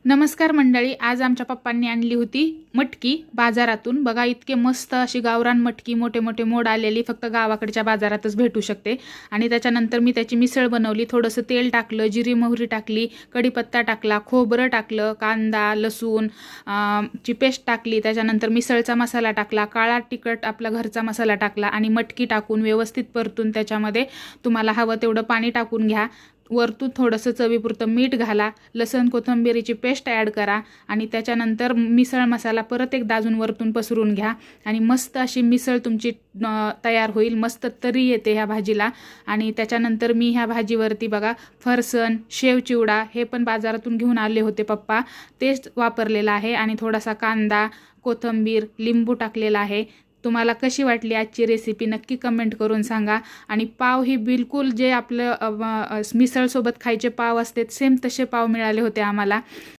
नमस्कार मंडळी, आज आमच्या पप्पांनी आणली होती मटकी बाजारातून। बघा इतके मस्त अशी गावरान मटकी, मोठे मोठे मोड आलेली, फक्त गावाकडच्या बाजारातच भेटू शकते। आणि त्याच्यानंतर मी त्याची मिसळ बनवली। थोडंसं तेल टाकलं, जिरी मोहरी टाकली, कढीपत्ता टाकला, खोबरं टाकलं, कांदा लसूण ची पेस्ट टाकली, त्याच्यानंतर मिसळचा मसाला टाकला, काळा तिखट आपला घरचा मसाला टाकला आणि मटकी टाकून व्यवस्थित परतून त्याच्यामध्ये तुम्हाला हवं तेवढं पाणी टाकून घ्या। वरतून थोडंसं चवीपुरतं मीठ घाला, लसण कोथिंबीरीची पेस्ट ॲड करा आणि त्याच्यानंतर मिसळ मसाला परत एकदा अजून वरतून पसरून घ्या आणि मस्त अशी मिसळ तुमची तयार होईल। मस्त तरी येते ह्या भाजीला। आणि त्याच्यानंतर मी ह्या भाजीवरती बघा फरसण, शेव चिवडा हे पण बाजारातून घेऊन आले होते पप्पा, तेच वापरलेला आहे आणि थोडासा कांदा, कोथिंबीर, लिंबू टाकलेला आहे। तुम्हाला कशी वाटली आजची रेसिपी नक्की कमेंट करून सांगा। आणि पाव ही बिलकुल जे आपलं मिसळसोबत खायचे पाव असते सेम तसे पाव मिळाले होते आम्हाला।